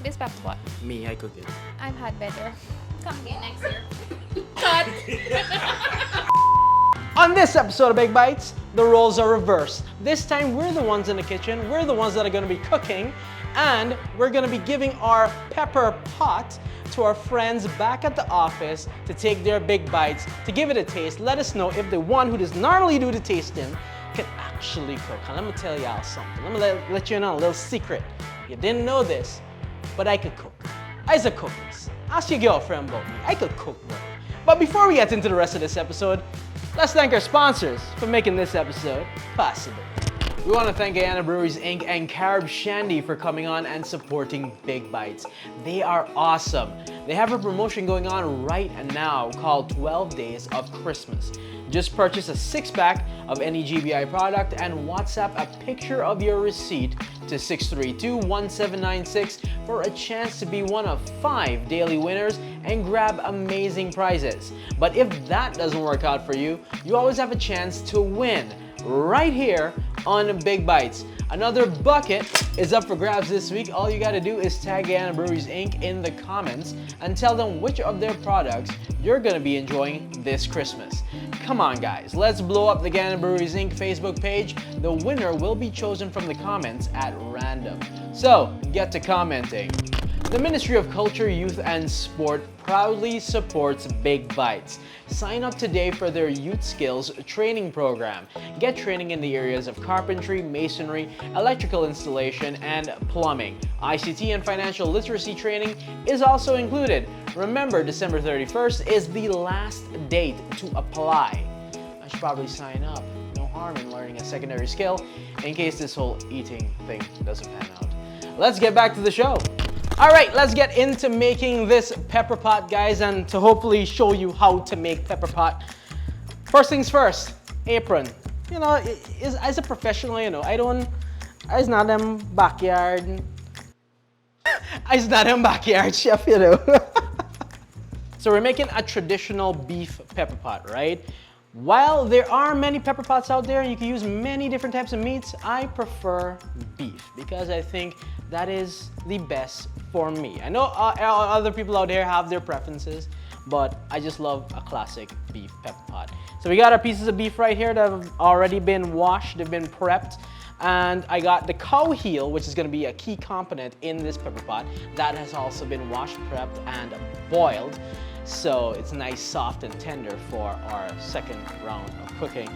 cook this pepperpot? Me, I cook it. I've had better. Come again next year. Cut! On this episode of Big Bites, the roles are reversed. This time, we're the ones in the kitchen, we're the ones that are gonna be cooking, and we're gonna be giving our pepper pot to our friends back at the office to take their big bites, to give it a taste. Let us know if the one who does normally do the tasting can actually cook. And let me tell y'all something. Let me let you in on a little secret. You didn't know this, but I could cook. I's a cook. Ask your girlfriend about me. I could cook, bro. But before we get into the rest of this episode, let's thank our sponsors for making this episode possible. We want to thank Guyana Breweries Inc. and Caribe Shandy for coming on and supporting Big Bites. They are awesome. They have a promotion going on right now called 12 Days of Christmas. Just purchase a 6-pack of any GBI product and WhatsApp a picture of your receipt to 632-1796 for a chance to be one of 5 daily winners and grab amazing prizes. But if that doesn't work out for you, you always have a chance to win right here on Big Bites. Another bucket is up for grabs this week. All you gotta do is tag Guyana Breweries Inc. in the comments and tell them which of their products you're gonna be enjoying this Christmas. Come on guys, let's blow up the Guyana Breweries Inc. Facebook page. The winner will be chosen from the comments at random. So, get to commenting. The Ministry of Culture, Youth and Sport proudly supports Big Bites. Sign up today for their Youth Skills Training Program. Get training in the areas of carpentry, masonry, electrical installation, and plumbing. ICT and financial literacy training is also included. Remember, December 31st is the last date to apply. I should probably sign up. No harm in learning a secondary skill in case this whole eating thing doesn't pan out. Let's get back to the show. All right, let's get into making this pepper pot, guys, and to hopefully show you how to make pepper pot. First things first, apron. You know, as a professional, you know, I's not them backyard chef, you know. So we're making a traditional beef pepper pot, right? While there are many pepper pots out there, you can use many different types of meats, I prefer beef because I think that is the best for me. I know other people out there have their preferences, but I just love a classic beef pepper pot. So we got our pieces of beef right here that have already been washed, they've been prepped. And I got the cow heel, which is gonna be a key component in this pepper pot. That has also been washed, prepped, and boiled. So it's nice, soft, and tender for our second round of cooking.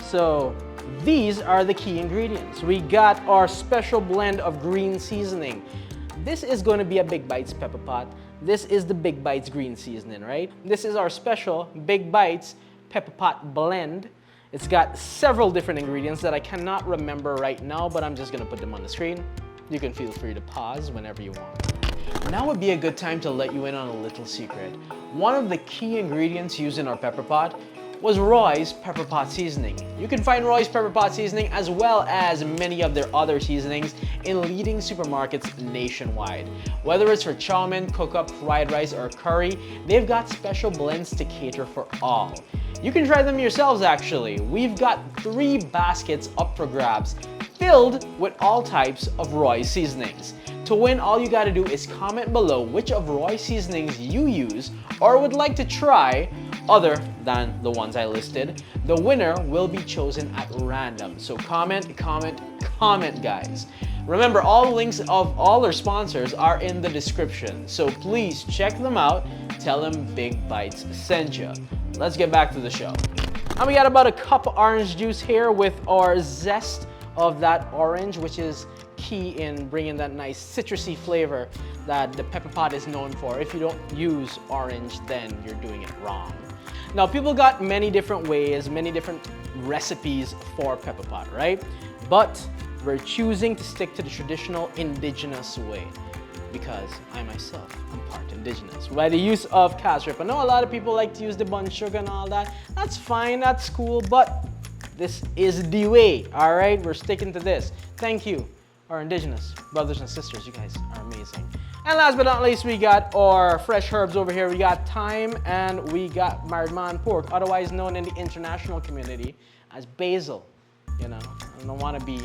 So these are the key ingredients. We got our special blend of green seasoning. This is going to be a Big Bites pepper pot. This is the Big Bites green seasoning, right? This is our special Big Bites pepper pot blend. It's got several different ingredients that I cannot remember right now, but I'm just gonna put them on the screen. You can feel free to pause whenever you want. Now would be a good time to let you in on a little secret. One of the key ingredients used in our pepper pot was Roy's Pepper Pot Seasoning. You can find Roy's Pepper Pot Seasoning as well as many of their other seasonings in leading supermarkets nationwide. Whether it's for chow mein, cook-up, fried rice, or curry, they've got special blends to cater for all. You can try them yourselves actually. We've got 3 baskets up for grabs filled with all types of Roy's seasonings. To win, all you gotta do is comment below which of Roy's seasonings you use or would like to try other than the ones I listed. The winner will be chosen at random. So comment, comment, comment, guys. Remember, all links of all our sponsors are in the description. So please check them out. Tell them Big Bites sent you. Let's get back to the show. And we got about a cup of orange juice here with our zest of that orange, which is key in bringing that nice citrusy flavor that the pepper pot is known for. If you don't use orange, then you're doing it wrong. Now, people got many different ways, many different recipes for pepper pot, right? But we're choosing to stick to the traditional indigenous way because I myself am part indigenous. By the use of castor. I know a lot of people like to use the bun sugar and all that. That's fine, that's cool, but this is the way, all right? We're sticking to this. Thank you, our indigenous brothers and sisters. You guys are amazing. And last but not least, we got our fresh herbs over here. We got thyme and we got Maridman pork, otherwise known in the international community as basil. You know, I don't want to be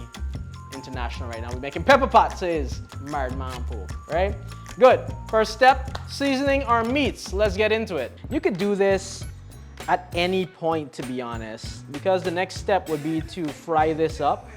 international right now. We're making Pepperpot, says Married Man Pool, right? Good. First step, seasoning our meats. Let's get into it. You could do this at any point, to be honest, because the next step would be to fry this up.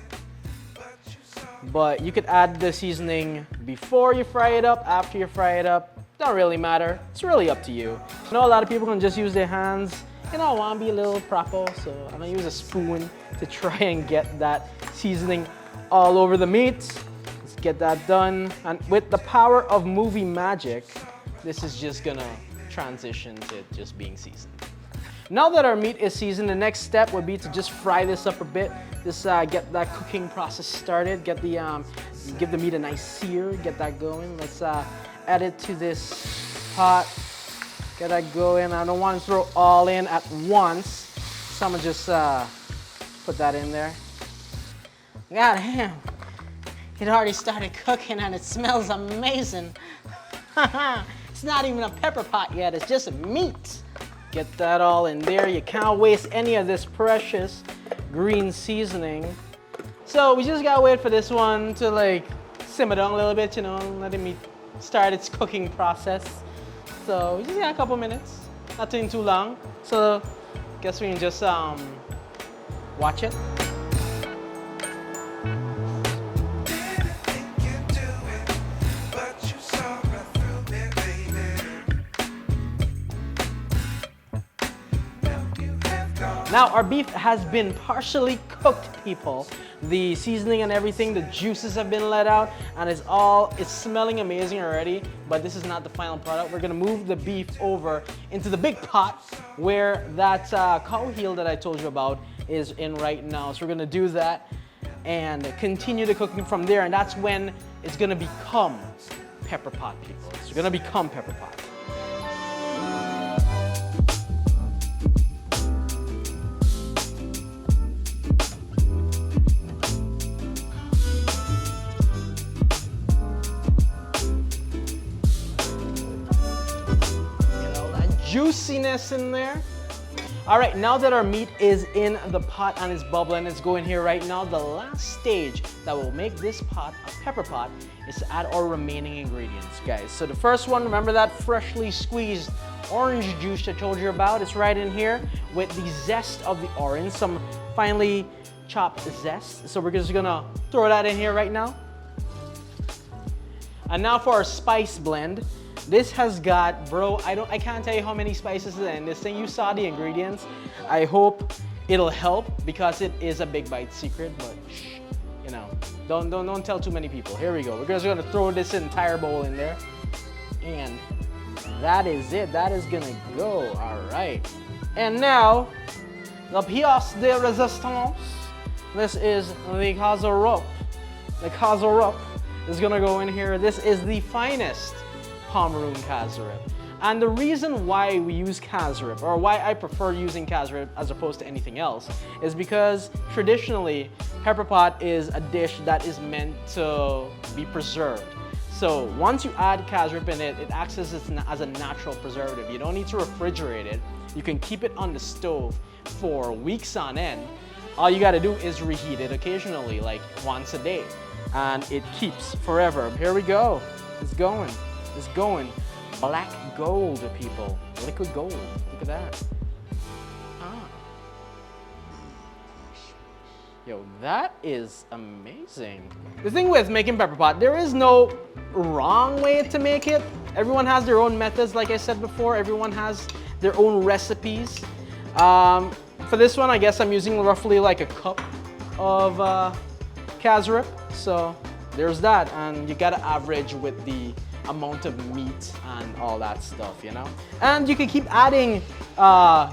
But you could add the seasoning before you fry it up, after you fry it up. Don't really matter. It's really up to you. I know a lot of people can just use their hands. You know, I want to be a little proper, so I'm gonna use a spoon to try and get that seasoning all over the meat. Let's get that done. And with the power of movie magic, this is just gonna transition to just being seasoned. Now that our meat is seasoned, the next step would be to just fry this up a bit. Just get that cooking process started. Get the give the meat a nice sear. Get that going. Let's add it to this pot. Get that going. I don't want to throw all in at once, so I'm gonna just put that in there. God damn, it already started cooking and it smells amazing. It's not even a pepper pot yet, it's just meat. Get that all in there. You can't waste any of this precious green seasoning. So we just gotta wait for this one to like simmer down a little bit, you know, let the meat start its cooking process. So we just got a couple minutes, nothing too long. So guess we can just watch it. Now our beef has been partially cooked, people. The seasoning and everything, the juices have been let out, and it's smelling amazing already, but this is not the final product. We're gonna move the beef over into the big pot where that cow heel that I told you about is in right now. So we're gonna do that and continue the cooking from there, and that's when it's gonna become Pepperpot, people. It's gonna become Pepperpot. Juiciness in there. All right, now that our meat is in the pot and it's bubbling, it's going here right now, the last stage that will make this pot a pepper pot is to add our remaining ingredients, guys. So the first one, remember that freshly squeezed orange juice I told you about? It's right in here with the zest of the orange, some finely chopped zest. So we're just gonna throw that in here right now. And now for our spice blend. This has got, bro, I can't tell you how many spices are in this thing. You saw the ingredients. I hope it'll help because it is a big bite secret, but shh, you know, don't tell too many people. Here we go. We're just gonna throw this entire bowl in there. And that is it. That is gonna go, all right. And now, the pièce de résistance. This is the cazarope. The cazarope is gonna go in here. This is the finest Pomeroon cazarope. And the reason why we use cazarope, or why I prefer using cazarope as opposed to anything else, is because traditionally, Pepperpot is a dish that is meant to be preserved. So once you add cazarope in it, it acts as a natural preservative. You don't need to refrigerate it. You can keep it on the stove for weeks on end. All you gotta do is reheat it occasionally, like once a day. And it keeps forever. Here we go. It's going. It's going. Black gold, people. Liquid gold. Look at that. Ah. Yo, that is amazing. The thing with making Pepperpot, there is no wrong way to make it. Everyone has their own methods, like I said before. Everyone has their own recipes. For this one, I guess I'm using roughly like a cup of cazarope. So there's that. And you gotta average with the amount of meat and all that stuff, you know? And you can keep adding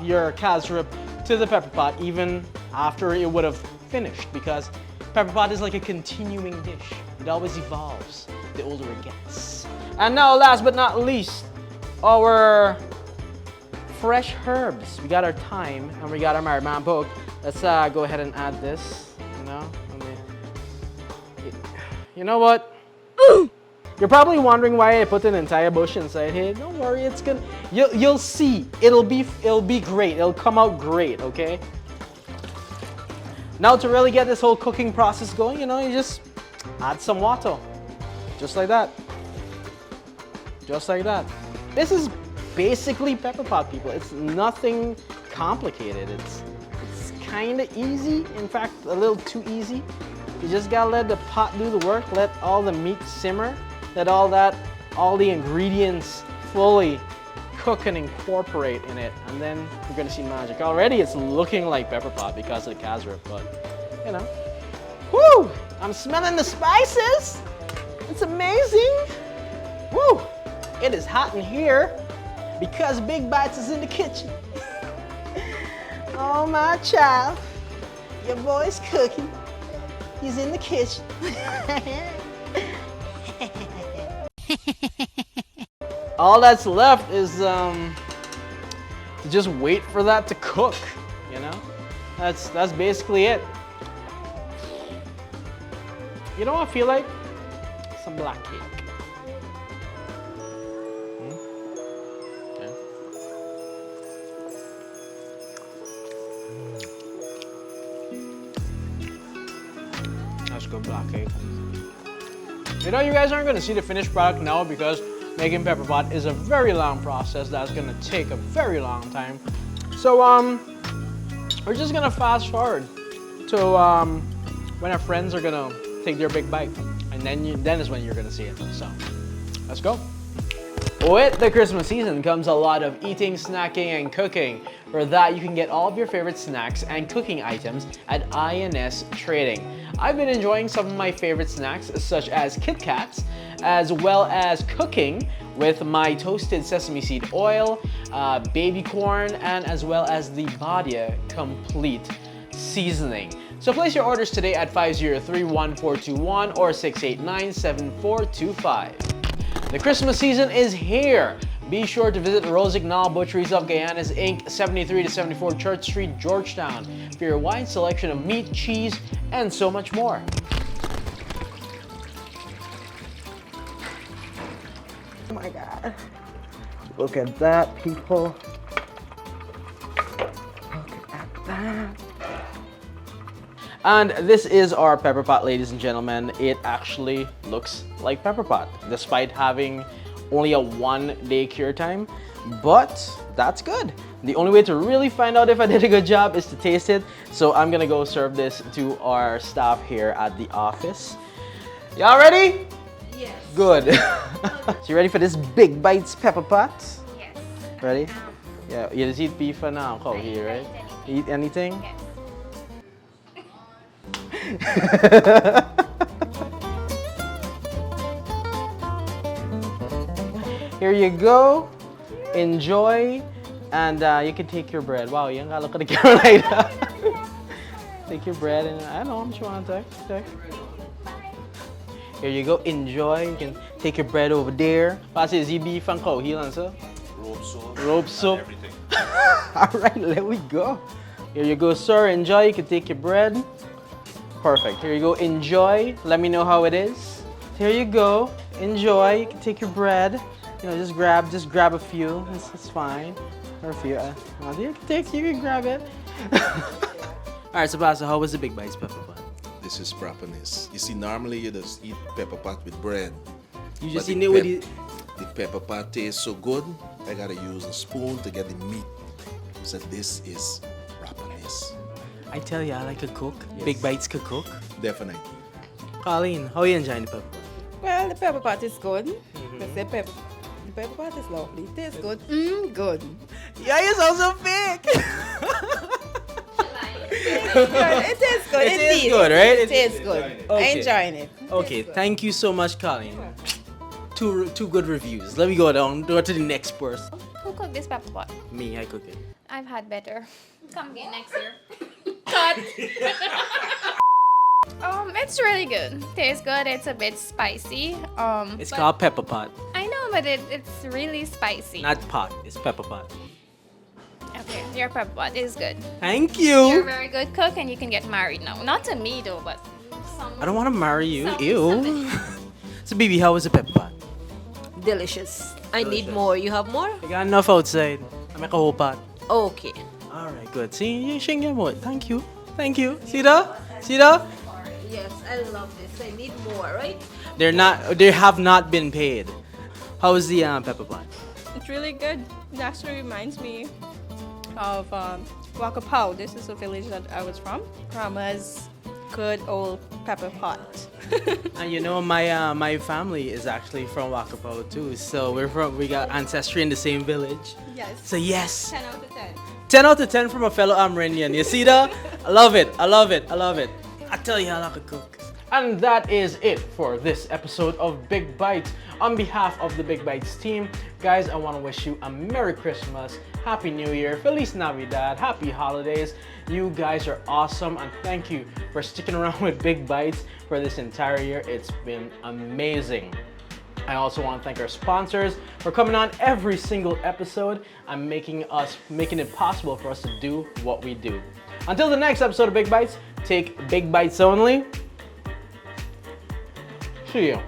your cazarope to the Pepperpot even after it would have finished, because Pepperpot is like a continuing dish. It always evolves the older it gets. And now, last but not least, our fresh herbs. We got our thyme and we got our Married Man Poke. Let's go ahead and add this, you know? You know what? You're probably wondering why I put an entire bush inside here. Don't worry, it's gonna. You'll see. It'll be great. It'll come out great. Okay. Now to really get this whole cooking process going, you know, you just Add some water. Just like that. Just like that. This is basically pepper pot, people. It's nothing complicated. It's kind of easy. In fact, a little too easy. You just gotta let the pot do the work. Let all the meat simmer. Let all the ingredients fully cook and incorporate in it, and then you're gonna see magic. Already, it's looking like pepper pot because of the casserole, but you know. Woo! I'm smelling the spices. It's amazing. Woo! It is hot in here because Big Bites is in the kitchen. Oh my child, your boy's cooking. He's in the kitchen. All that's left is to just wait for that to cook. You know, that's basically it. You know what I feel like? Some black cake. Okay. That's good black cake. You know, you guys aren't gonna see the finished product now because making pepper pot is a very long process that's gonna take a very long time. So we're just gonna fast forward to when our friends are gonna take their big bite, and then is when you're gonna see it. So let's go. With the Christmas season comes a lot of eating, snacking, and cooking. For that, you can get all of your favorite snacks and cooking items at I&S Trading. I've been enjoying some of my favorite snacks, such as Kit Kats, as well as cooking with my toasted sesame seed oil, baby corn, and as well as the Badia Complete seasoning. So place your orders today at 503-1421 or 689-7425. The Christmas season is here. Be sure to visit Rossignol Butcheries of Guyana's Inc. 73 to 74 Church Street, Georgetown for your wide selection of meat, cheese, and so much more. Oh my God. Look at that, people. Look at that. And this is our pepper pot, ladies and gentlemen. It actually looks like pepper pot, despite having only a 1-day cure time, but that's good. The only way to really find out if I did a good job is to taste it. So I'm gonna go serve this to our staff here at the office. Y'all ready? Yes. Good. So you ready for this Big Bites pepper pot? Yes. Ready? Yeah, you just eat beef for now, here, right? Eat anything? Yes. Here you go. Enjoy, and you can take your bread. Wow, you ain't gotta look at the camera like that. Take your bread, and I don't know how much you want to take. Here you go. Enjoy. You can take your bread over there. Pass it, beef and cow heel, answer. Rope soup. Everything. All right, let we go. Here you go, sir. Enjoy. You can take your bread. Perfect. Here you go. Enjoy. Let me know how it is. Here you go. Enjoy. You can take your bread. You know, just grab a few. It's fine. Or a few. You can grab it. All right, so Pastor, how was the Big Bites pepper pot? This is properness. You see, normally you just eat pepper pot with bread. You just But eat it with it. The pepper pot tastes so good, I gotta use a spoon to get the meat. So this is properness. I tell you, I like to cook. Yes. Big Bites could cook. Definitely. Colleen, how are you enjoying the pepper pot? Well, the pepper pot is good. The pepper pot is lovely. It tastes good. Good. Yeah, you sound so fake. It tastes good. It tastes indeed. good, right? It tastes good. Okay. I'm enjoying it. Okay, thank you so much, Colleen. Two good reviews. Let me go to the next person. Who cooked this pepper pot? Me, I cook it. I've had better. Come again next year. Cut. It's really good. Tastes good. It's a bit spicy. It's but called pepper pot, I know, but it's really spicy. not pot. It's pepper pot. Okay, your pepper pot is good. Thank You're a you. very good cook, and you can get married now. Not to me though, but some. I don't want to marry you. Some- Ew. So, baby, how was the pepper pot? Delicious. I need Delicious. more. You have more? I got enough outside. I make a whole pot. Okay. All right, good. See, you shouldn't get more. Thank you. Thank you. See that? See that? Yes, I love this. I need more, right? They have not been paid. How is the Pepperpot? It's really good. It actually reminds me of Wakapau. This is a village that I was from. Grandma's good old pepper pot. And you know, my family is actually from Wakapo too. So we got ancestry in the same village. Yes. So yes, 10 out of 10. 10 out of 10 from a fellow Amerindian. You see that? I love it. I love it. I love it. I tell you, I like to cook. And that is it for this episode of Big Bites. On behalf of the Big Bites team, guys, I want to wish you a Merry Christmas, Happy New Year, Feliz Navidad, Happy Holidays. You guys are awesome, and thank you for sticking around with Big Bites for this entire year. It's been amazing. I also want to thank our sponsors for coming on every single episode and making it possible for us to do what we do. Until the next episode of Big Bites, take big bites only. See you.